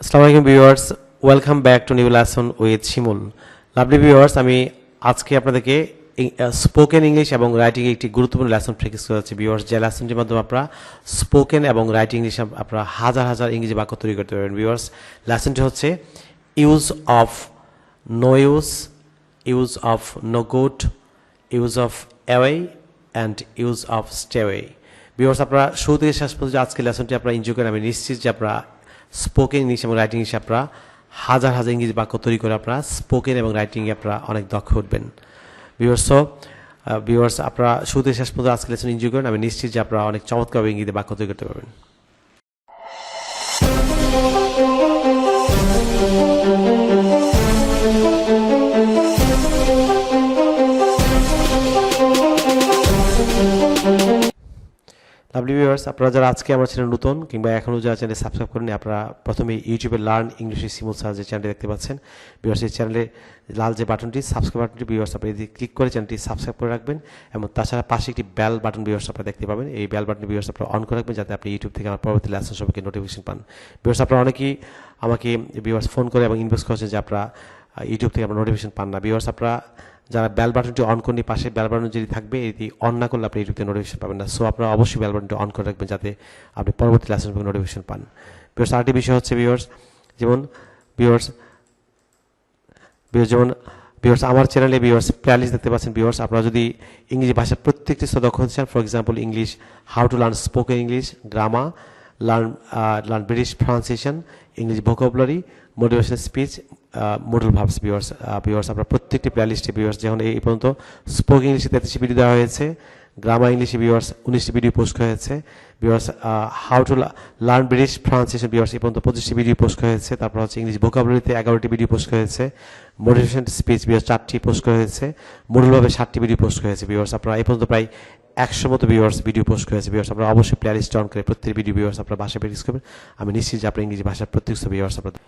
আসসালামু আলাইকুম viewers, welcome back to new lesson with Shimul. Lovely viewers, আমি আজকে আপনাদেরকে স্পোকেন ইংলিশ এবং রাইটিং একটি গুরুত্বপূর্ণ লেসন প্র্যাকটিস করাচ্ছি ভিউয়ার্স। যে লেসনটির মাধ্যমে আপনারা স্পোকেন এবং রাইটিং ইংলিশ আপনারা হাজার হাজার ইংরেজি বাক্য তৈরি করতে পারবেন ভিউয়ার্স। লেসনটি হচ্ছে use of no use, use of no good, use of away and use of stay away. Viewers, আপনারা শুরু থেকে শেষ পর্যন্ত আজকে লেসনটি আপনারা এনজয় করেন। আমি নিশ্চিত যে আপনারা স্পোকেন ইংলিশ এবং রাইটিং ইংলিশে আপনারা হাজার হাজার ইংরেজি বাক্য তৈরি করে আপনারা স্পোকেন এবং রাইটিংয়ে আপনারা অনেক দক্ষ উঠবেন ভিউয়ার্স। আপনারা শুরু থেকে শেষ পর্যন্ত আজকে লেসন এনজয় করেন। আমি নিশ্চিত যে আপনারা অনেক চমৎকারভাবে ইংরেজি বাক্য তৈরি করতে পারবেন। লাভলি ভিউয়ার্স, আপনারা যারা আজকে আমার চ্যানেল নতুন কিংবা এখনও যারা চ্যানেল সাবস্ক্রাইব করেনি, আপনারা প্রথমে ইউটিউবে লার্ন ইংলিশ শিমুল স্যার যে চ্যানেলটি দেখতে পাচ্ছেন ভিউয়ার্স, এই চ্যানেলে লাল যে বাটনটি সাবস্ক্রাইব বাটনটি ভিউয়ার্স, আপনি যদি ক্লিক করে চ্যানেলটি সাবস্ক্রাইব করে রাখবেন এবং তাছাড়া পাশে একটি বেল বাটন ভিউয়ার্স আপনারা দেখতে পাবেন। এই বেল বাটন ভিউয়ার্স আপনারা অন করে রাখবেন যাতে আপনি ইউটিউব থেকে আমার পরবর্তী লেসন সম্পর্কে নোটিফিকেশন পান। ভিউয়ার্স, আপনারা অনেকেই আমাকে ভিউয়ার্স ফোন করে এবং ইনবক্স করেছেন যে আপনারা ইউটিউব থেকে আপনারা নোটিফিকেশন পান না। ভিউয়ার্স, আপনারা যারা বেল বাটনটি অন করেনি, পাশে বেল বাটন যদি থাকবে, এটি অন না করলে আপনি ইউটিউব থেকে নোটিফিকেশন পাবেন না। সো আপনারা অবশ্যই বেল বাটনটি অন করে রাখবেন যাতে আপনি পরবর্তী লেসন সম্পর্কে নোটিফিকেশন পান। ভিউয়ার্স, আরেকটি বিষয় হচ্ছে ভিউয়ার্স, ভিউয়ার্স আমার চ্যানেলে ভিউয়ার্স প্লেলিস্ট দেখতে পাচ্ছেন ভিউয়ার্স। আপনারা যদি ইংরেজি ভাষার প্রত্যেকটি দক্ষ হতে চান, for example English, how to learn spoken English, grammar, learn British pronunciation, English vocabulary, motivational speech, model verbs viewers আপনার প্রত্যেকটি প্লেলিস্টে ভিউয়ার্স, যেমন এই পর্যন্ত স্পোকেন ইংলিশে 33টি ভিডিও দেওয়া হয়েছে, গ্রামার ইংলিশে ভিউয়ার্স 19টি ভিডিও পোস্ট করা হয়েছে viewers, how to learn British pronunciation viewers এই পর্যন্ত 25টি ভিডিও পোস্ট করা হয়েছে। তারপর হচ্ছে ইংলিশ ভোকাবুলারিতে 11টি ভিডিও পোস্ট করা হয়েছে, মোটিভেশনাল স্পিচ ভিউয়ার্স 4টি পোস্ট করা হয়েছে, মডেল ভাবে 7টি ভিডিও পোস্ট করা হয়েছে ভিউয়ার্স। আপনারা এই পর্যন্ত প্রায় 100 মতো ভিউয়ার্স ভিডিও পোস্ট করেছে ভিউয়ার্স। আপনারা অবশ্যই প্লেলিস্ট অন করে প্রত্যেক ভিডিও ভিউয়ার্স আপনারা ভাষায় প্র্যাকটিস করবেন। আমি নিশ্চিত যে আপনার ইংরেজি ভাষার প্রত্যেক ভিউয়ার্স আপনাদের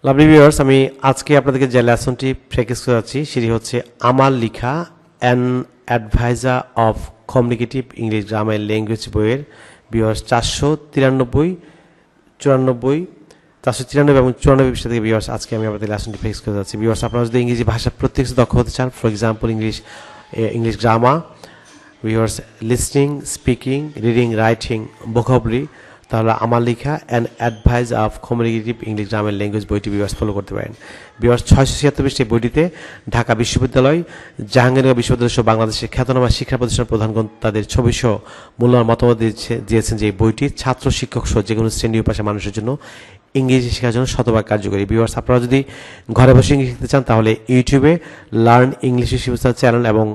লাভলি ভিউয়ার্স, আমি আজকে আপনাদেরকে যে লেসনটি প্র্যাকটিস করাচ্ছি সেটি হচ্ছে আমার লেখা an adviser of communicative English grammar language বইয়ের ভিউয়ার্স 493, 94, 493 এবং 94 পৃষ্ঠা থেকে ভিউয়ার্স আজকে আমি আপনাদের লেসনটি প্র্যাকটিস করে যাচ্ছি ভিউয়ার্স। আপনারা যদি ইংরেজি ভাষার প্রত্যেক দক্ষ হতে চান, for example English grammar viewers, listening, speaking, reading, writing, vocabulary, তাহলে আমার লেখা and advice of communicative English grammar language বইটি ভিউয়ার্স ফলো করতে পারেন ভিউয়ার্স। 676 পৃষ্ঠার বইটিতে ঢাকা বিশ্ববিদ্যালয়, জাহাঙ্গীরনগর বিশ্ববিদ্যালয় সহ বাংলাদেশের খ্যাতনামা শিক্ষা প্রতিষ্ঠান প্রধানগণ তাদের ছবিসহ মূল্যবান মতামত দিয়েছেন যে এই বইটি ছাত্র, শিক্ষক সহ যে কোনো শ্রেণী ও পেশার মানুষের জন্য ইংরেজি শেখার জন্য শতভাগ কার্যকরী ভিউয়ার্স। আপনারা যদি ঘরে বসে ইংরেজি শিখতে চান তাহলে ইউটিউবে লার্ন ইংলিশ চ্যানেল এবং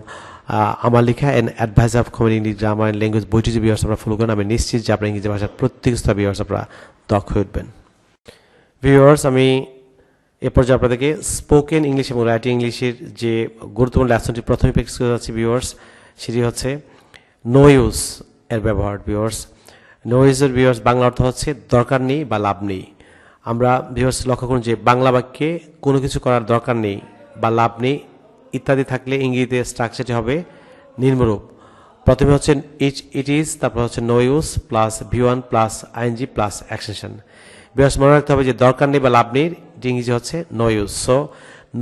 আমার লেখা and advice of communicative grammar and language বইটি যে ভিউয়ার্স আপনারা ফলো করেন, আমি নিশ্চিত যে আপনার ইংরেজি ভাষার প্রত্যেক স্তর ভিউয়ার্স আপনারা দক্ষ হয়ে উঠবেন ভিউয়ার্স। আমি এ পর্যায়ে আপনাদেরকে স্পোকেন ইংলিশ এবং রাইটিং ইংলিশের যে গুরুত্বপূর্ণ লেসনটি প্রথমে প্র্যাকটিস করে যাচ্ছি ভিউয়ার্স, সেটি হচ্ছে নো ইউজ এর ব্যবহার ভিউয়ার্স। নো ইউজের ভিউয়ার্স বাংলা অর্থ হচ্ছে দরকার নেই বা লাভ নেই। আমরা ভিউয়ার্স লক্ষ্য করুন যে বাংলা বাক্যে কোনো কিছু করার দরকার নেই বা লাভ নেই ইত্যাদি থাকলে ইংরেজিতে স্ট্রাকচারটি হবে নিম্নরূপ। প্রথমে হচ্ছে ইট ইজ, তারপর হচ্ছে no use plus V1 plus ING plus extension. Because মনে রাখতে হবে যে দরকার নেই বা লাভ নেই ইংরেজি হচ্ছে নো ইউজ। সো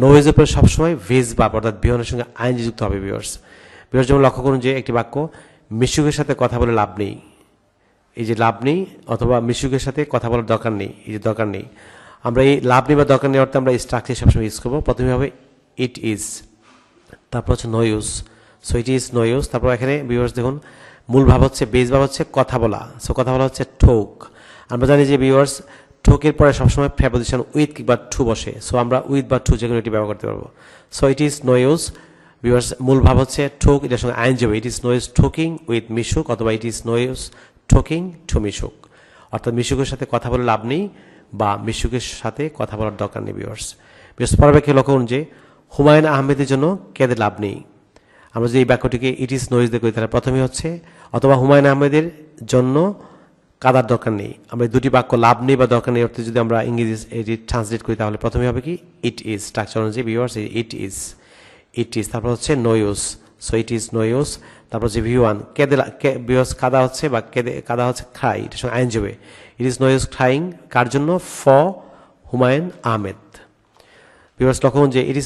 নো ইউজের পরে সবসময় ভেজ বা অর্থাৎ V1 এর সঙ্গে আইএনজি যুক্ত হবে ভিউয়ার্স। যেমন লক্ষ্য করুন যে একটি বাক্য মিশুকের সাথে কথা বলে লাভ নেই, এই যে লাভ নেই, অথবা মিশুকের সাথে কথা বলার দরকার নেই, এই যে দরকার নেই, আমরা এই লাভ নেই বা দরকার নেই অর্থে আমরা এই স্ট্রাকচার সবসময় ইউজ করবো। প্রথমে হবে ইট ইজ, তারপর হচ্ছে no use, so it is no use. তারপর এখানে ভিউয়ার্স দেখুন মূল ভাব হচ্ছে, বেস ভাব হচ্ছে কথা বলা, সো কথা বলা হচ্ছে ঠোক। আমরা জানি যে ভিউয়ার্স ঠোকের পরে সবসময় প্রেপোজিশন উইথ কিংবা টু বসে, সো আমরা উইথ বা টু যে কোনো এটি ব্যবহার করতে পারবো। So it is no use viewers, মূল ভাব হচ্ছে ঠোক, এটার সঙ্গে আইন যাবে, it is no use talking with Mishuk, অথবা it is no use talking to Mishuk, অর্থাৎ মিশুকের সাথে কথা বলে লাভ নেই বা মিশুকের সাথে কথা বলার দরকার নেই ভিউয়ার্স। পরবর্তী লক্ষ্য করুন যে হুমায়ুন আহমেদের জন্য কেঁদে লাভ নেই। আমরা যদি এই বাক্যটিকে ইট ইজ নো ইউজ দিয়ে করি তাহলে প্রথমে হচ্ছে অথবা হুমায়ুন আহমেদের জন্য কাদার দরকার নেই। আমরা এই দুটি বাক্য লাভ নেই বা দরকার নেই অর্থে যদি আমরা ইংরেজি এটি ট্রান্সলেট করি তাহলে প্রথমে হবে কি ইট ইজ, স্ট্রাকচার অনুযায়ী ভিউয়ার্স ইট ইজ, তারপর হচ্ছে no use, so it is no use, তারপর হচ্ছে V1 ভিউয়ার্স কাদা হচ্ছে বা কাদা হচ্ছে ক্রাই, এটার সঙ্গে আইন যাবে, it is no use crying কার জন্য, ফর হুমায়ুন আহমেদ। ভিউয়ার্স লক্ষ্য করুন যে it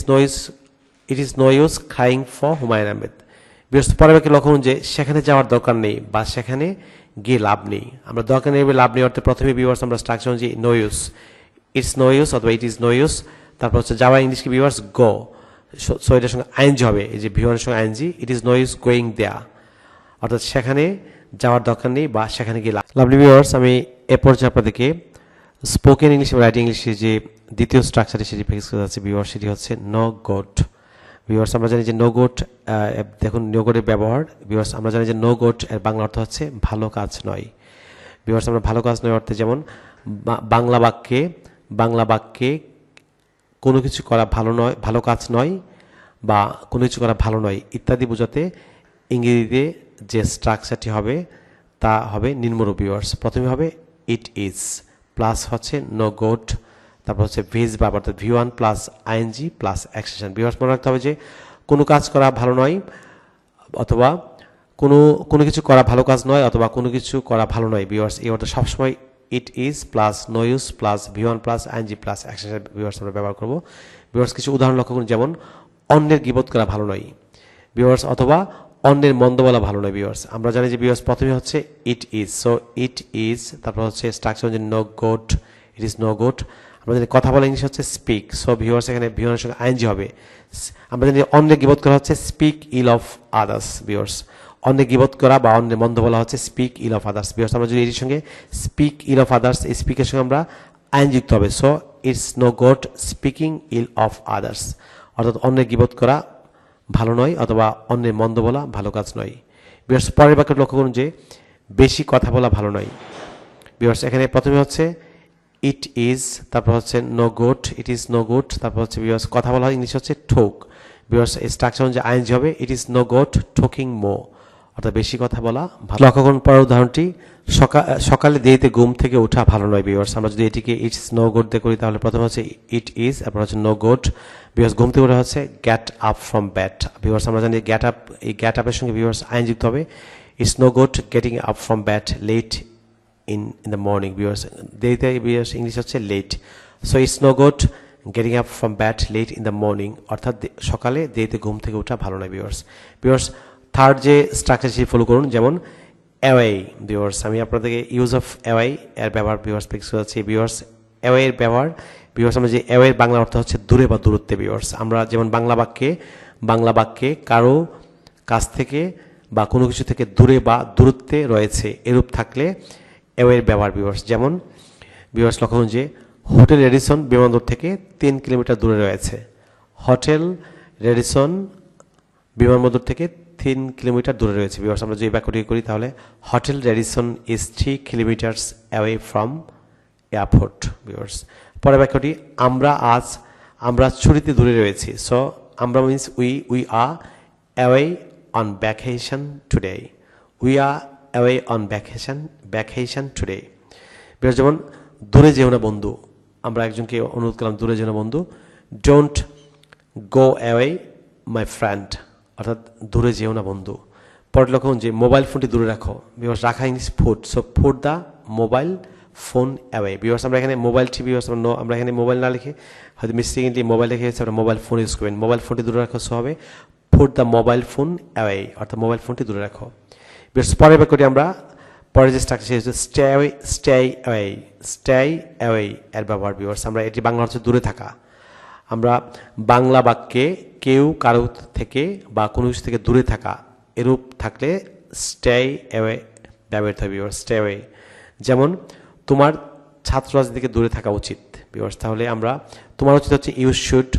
is no use crying for Humayun Ahmed. Viewers পরের বাক্যে লক্ষ্য করুন যে সেখানে যাওয়ার দরকার নেই বা সেখানে গিয়ে লাভ নেই। আমরা দরকার নেই লাভ নেই অর্থে প্রথমে ভিউয়ার্স আমরা স্ট্রাকচার যে no use, it's no use অথবা ইট ইজ নো ইউজ, তারপর হচ্ছে যাওয়া ইংলিশকে ভিউয়ার্স গো, সো এটার সঙ্গে আইএনজি হবে, এই যে ভিউয়ারের সঙ্গে ING, it is no use going দেয়া, অর্থাৎ সেখানে যাওয়ার দরকার নেই বা সেখানে গিয়ে লাভ। লাভলি ভিউয়ার্স, আমি এ পর্যায়ে আপনাদেরকে স্পোকেন ইংলিশ এবং রাইটিং ইংলিশের যে দ্বিতীয় স্ট্রাকচারে সেটি প্র্যাকটিস করতে যাচ্ছে ভিউয়ার্স, সেটি হচ্ছে নো গোট। ভিউয়ার্স আমরা জানি যে নো গোট, দেখুন নো গোটের ব্যবহার। ভিউয়ার্স আমরা জানি যে নো গোট এর বাংলা অর্থ হচ্ছে ভালো কাজ নয়। ভিউয়ার্স আমরা ভালো কাজ নয় অর্থে যেমন বাংলা বাক্যে কোনো কিছু করা ভালো নয়, ভালো কাজ নয়, বা কোনো কিছু করা ভালো নয় ইত্যাদি বোঝাতে ইংরেজিতে যে স্ট্রাকচারটি হবে তা হবে নিম্নরূপ। ভিউয়ার্স প্রথমে হবে ইট ইজ প্লাস হচ্ছে নো গোট, তারপর হচ্ছে ভিজ বা অর্থাৎ V1 plus ING plus action. Viewers মনে রাখতে হবে যে কোনো কাজ করা ভালো নয় অথবা কোনো কিছু করা ভালো কাজ নয় অথবা কোনো কিছু করা ভালো নয়। ভিউয়ার্স এই অর্থে সবসময় it is plus no use plus V1 plus ING plus action viewers আমরা ব্যবহার করব। ভিউয়ার্স কিছু উদাহরণ লক্ষ্য করুন, যেমন অন্যের গীবত করা ভালো নয় ভিউয়ার্স, অথবা অন্যের মন্দ বলা ভালো নয়। ভিউয়ার্স আমরা জানি যে ভিউয়ার্স প্রথমে হচ্ছে it is, so it is, তারপর হচ্ছে স্ট্রাকচার হচ্ছে no good, it is no good. আমরা জানি কথা বলা ইংলিশ হচ্ছে স্পিক, সো ভিউয়ার্স এখানে ভিউয়ারের সঙ্গে আইএনজি হবে। আমরা জানি অন্যের গীবত করা হচ্ছে speak ill of others. Viewers অন্যের গীবত করা বা অন্যের মন্দ বলা হচ্ছে speak ill of others. Viewers আমরা যদি এর সঙ্গে স্পিক ইল অফ আদার্স, এই স্পিকের সঙ্গে আমরা আইন যুক্ত হবে, so it's no good speaking ill of others, অর্থাৎ অন্যের গীবত করা ভালো নয় অথবা অন্যের মন্দ বলা ভালো কাজ নয়। ভিউয়ার্স পরের বাক্যে লক্ষ্য করুন যে বেশি কথা বলা ভালো নয়। ভিউয়ার্স এখানে প্রথমে হচ্ছে ইট ইজ, তারপর হচ্ছে no good, it is no good, তারপর হচ্ছে ভিউয়ার্স কথা বলা হয় ইংলিশ হচ্ছে ঠোক। ভিউয়ার্স স্ট্রাকচার অনুযায়ী আইএনজি হবে it is no good talking more, অর্থাৎ বেশি কথা বলা ভালো। লক্ষ্য করুন পরের উদাহরণটি, সকালে দেরিতে ঘুম থেকে ওঠা ভালো নয়। ভিউয়ার্স আমরা যদি এটিকে ইটস নো গুড দিয়ে করি তাহলে প্রথমে হচ্ছে ইট ইজ, তারপর হচ্ছে নো গুড। ভিউয়ার্স ঘুম থেকে ওঠা হচ্ছে get up from bed. Viewers আমরা জানি গেট আপ, এই গেট আপের সঙ্গে ভিউয়ার্স আইন যুক্ত হবে, it's no good getting up from bed late in the morning. Viewers দেরিতে ভিউয়ার্স ইংলিশ হচ্ছে late, so it's no good getting up from bed late in the morning, অর্থাৎ সকালে দেরিতে ঘুম থেকে ওঠা ভালো নয়। ভিউয়ার্স থার্ড যে স্ট্রাকচার সেটি ফলো করুন, যেমন অ্যাওয়ে। ভিউয়ার্স আমি আপনাদেরকে ইউজ অফ অ্যাওয়ে এর ব্যবহার ভিউয়ার্স প্র্যাকটিস করাচ্ছি। ভিউয়ার্স অ্যাওয়ে এর ব্যবহার, ভিউয়ার্স আমরা যে অ্যাওয়ে এর বাংলা অর্থ হচ্ছে দূরে বা দূরত্বে। ভিউয়ার্স আমরা যেমন বাংলা বাক্যে কারো কাছ থেকে বা কোনো কিছু থেকে দূরে বা দূরত্বে রয়েছে এরূপ থাকলে অ্যাওয়ের ব্যবহার। ভিউয়ার্স যেমন ভিউয়ার্স লক্ষ্য করুন যে হোটেল রেডিসন বিমানবন্দর থেকে 3 কিলোমিটার দূরে রয়েছে। হোটেল রেডিসন বিমানবন্দর থেকে 3 কিলোমিটার দূরে রয়েছে। ভিউয়ার্স আমরা যদি বাক্যটি করি তাহলে hotel Radisson is 3 kilometres away from airport. Viewers পরের বাক্যটি আমরা ছুটিতে দূরে রয়েছি, সো আমরা means we are away on vacation today, we are away on vacation today. Because যেমন দূরে যেও না বন্ধু, আমরা একজনকে অনুরোধ করলাম দূরে যেও না বন্ধু, don't go away my friend, অর্থাৎ দূরে যেও না বন্ধু। পরের লক্ষ্য যে মোবাইল ফোনটি দূরে রাখো। বিকজ রাখা English foot, so foot the mobile phone away. Because আমরা এখানে মোবাইলটি বিকজ আমরা এখানে মোবাইল না লিখে হয়তো মিস্টেকলি মোবাইল লিখে গেছে, আমরা মোবাইল ফোন ইউজ করবেন। মোবাইল ফোনটি দূরে রাখো, সো হবে foot the mobile phone away, অর্থাৎ মোবাইল ফোনটি দূরে রাখো। পরের বাক্যটি আমরা পরের যে স্ট্রাকচার হচ্ছে স্টে অ্যাওয়ে এর ব্যবহার। ভিউয়ার্স আমরা এটি বাংলা হচ্ছে দূরে থাকা। আমরা বাংলা বাক্যে কেউ কারো থেকে বা কোনো কিছু থেকে দূরে থাকা এরূপ থাকলে স্টে অ্যাওয়ে ব্যবহৃত হবে। ভিউয়ার্স স্টে অ্যাওয়ে, যেমন তোমার ছাত্ররাজনীতি থেকে দূরে থাকা উচিত। ভিউয়ার্স তাহলে আমরা তোমার উচিত হচ্ছে you should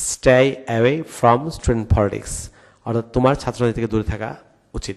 stay away from student politics, অর্থাৎ তোমার ছাত্ররাজনীতি থেকে দূরে থাকা উচিত।